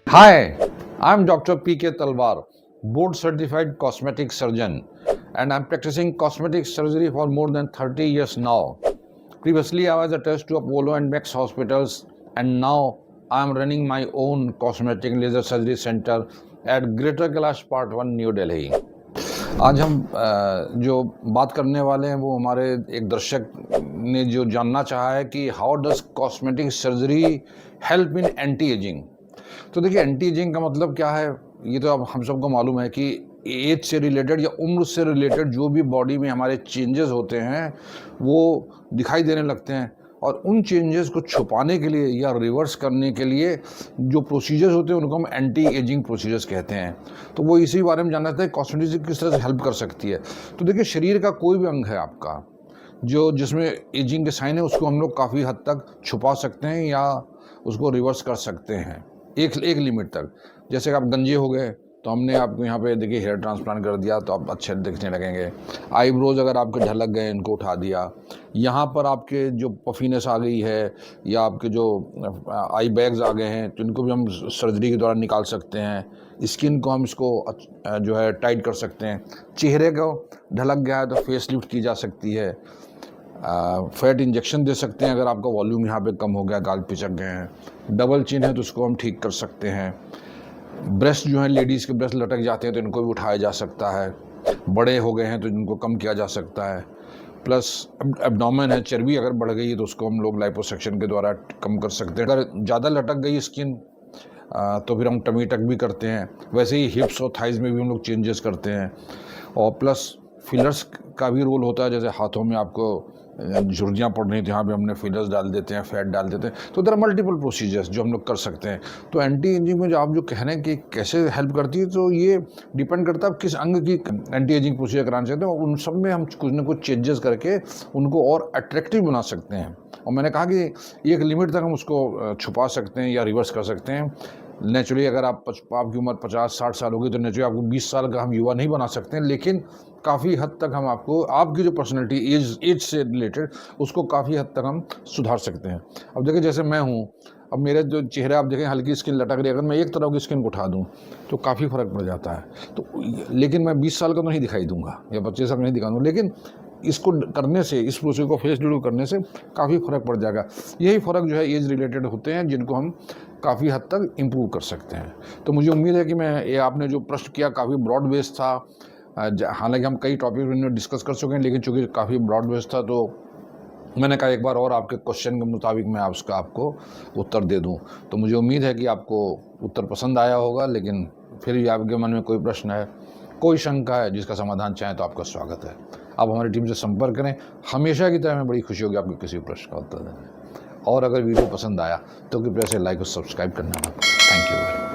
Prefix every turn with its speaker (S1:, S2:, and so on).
S1: Hi, I'm Dr. P.K. Talwar, board certified cosmetic surgeon, and I'm practicing cosmetic surgery for more than 30 years now. Previously, I was attached to Apollo and Max hospitals, and now I'm running my own cosmetic laser surgery center at Greater Kailash Part 1, New Delhi. आज हम जो बात करने वाले हैं वो हमारे एक दर्शक ने जो जानना चाहा है कि how does cosmetic surgery help in anti ageing. तो देखिए, एंटी एजिंग का मतलब क्या है, ये तो अब हम सबको मालूम है कि एज से रिलेटेड या उम्र से रिलेटेड जो भी बॉडी में हमारे चेंजेस होते हैं वो दिखाई देने लगते हैं, और उन चेंजेस को छुपाने के लिए या रिवर्स करने के लिए जो प्रोसीजर्स होते हैं उनको हम एंटी एजिंग प्रोसीजर्स कहते हैं। तो वो इसी बारे में जानना चाहते हैं कॉस्मेटिक्स किस तरह से हेल्प कर सकती है। तो देखिए, शरीर का कोई भी अंग है आपका जो जिसमें एजिंग के साइन है, उसको हम लोग काफ़ी हद तक छुपा सकते हैं या उसको रिवर्स कर सकते हैं एक लिमिट तक। जैसे कि आप गंजे हो गए तो हमने आपको यहाँ पे देखिए हेयर ट्रांसप्लांट कर दिया तो आप अच्छे दिखने लगेंगे। आईब्रोज अगर आपके ढलक गए, इनको उठा दिया। यहाँ पर आपके जो पफीनेस आ गई है या आपके जो आई बैग्स आ गए हैं तो इनको भी हम सर्जरी के द्वारा निकाल सकते हैं। स्किन को हम इसको जो है टाइट कर सकते हैं। चेहरे को ढलक गया है तो फेस लिफ्ट की जा सकती है। फैट इंजेक्शन दे सकते हैं अगर आपका वॉल्यूम यहाँ पे कम हो गया, गाल पिचक गए हैं। डबल चिन है तो उसको हम ठीक कर सकते हैं। ब्रेस्ट जो है, लेडीज़ के ब्रेस्ट लटक जाते हैं तो इनको भी उठाया जा सकता है। बड़े हो गए हैं तो इनको कम किया जा सकता है। प्लस एब्डोमेन है, चर्बी अगर बढ़ गई है तो उसको हम लोग लाइपोसक्शन के द्वारा कम कर सकते हैं। अगर ज़्यादा लटक गई स्किन तो फिर हम टमी टक भी करते हैं। वैसे ही हिप्स और थाइज़ में भी हम लोग चेंजेस करते हैं। और प्लस फिलर्स का भी रोल होता है। जैसे हाथों में आपको झुर्रियाँ पड़ रही थी, यहाँ पे हमने फिलर्स डाल देते हैं, फैट डाल देते हैं। तो देयर आर मल्टीपल प्रोसीजर्स जो हम लोग कर सकते हैं। तो एंटी एजिंग में जो आप जो कह रहे हैं कि कैसे हेल्प करती है, तो ये डिपेंड करता है आप किस अंग की एंटी एजिंग प्रोसीजर कराना चाहते हैं। उन सब में हम कुछ ना कुछ चेंजेस करके उनको और अट्रैक्टिव बना सकते हैं। और मैंने कहा कि एक लिमिट तक हम उसको छुपा सकते हैं या रिवर्स कर सकते हैं। नेचुरली अगर आपकी उम्र 50-60 साल होगी तो नेचुरली आपको 20 साल का हम युवा नहीं बना सकते हैं, लेकिन काफ़ी हद तक हम आपको आपकी जो पर्सनैलिटी एज से रिलेटेड उसको काफ़ी हद तक हम सुधार सकते हैं। अब देखिए, जैसे मैं हूँ, अब मेरे जो चेहरे आप देखें हल्की स्किन लटक रही है, अगर मैं एक तरफ की स्किन को उठा दूँ तो काफ़ी फ़र्क पड़ जाता है। तो लेकिन मैं 20 साल का तो नहीं दिखाई दूँगा या 25 साल का नहीं दिखा दूँगा, लेकिन इसको करने से, इस प्रोसेस को फेस रिव्यू करने से काफ़ी फ़र्क पड़ जाएगा। यही फ़र्क जो है एज रिलेटेड होते हैं जिनको हम काफ़ी हद तक इम्प्रूव कर सकते हैं। तो मुझे उम्मीद है कि ये आपने जो प्रश्न किया काफ़ी ब्रॉड बेस्ड था। हालांकि हम कई टॉपिक में डिस्कस कर चुके हैं, लेकिन चूँकि काफ़ी ब्रॉड बेस्ड था तो मैंने कहा एक बार और आपके क्वेश्चन के मुताबिक मैं आपको उत्तर दे दूं। तो मुझे उम्मीद है कि आपको उत्तर पसंद आया होगा, लेकिन फिर भी आपके मन में कोई प्रश्न है, कोई शंका है जिसका समाधान चाहें तो आपका स्वागत है। आप हमारी टीम से संपर्क करें। हमेशा की तरह हमें बड़ी खुशी होगी आपके किसी प्रश्न का उत्तर देने में। और अगर वीडियो पसंद आया तो कृपया से लाइक और सब्सक्राइब करना मत। Thank you.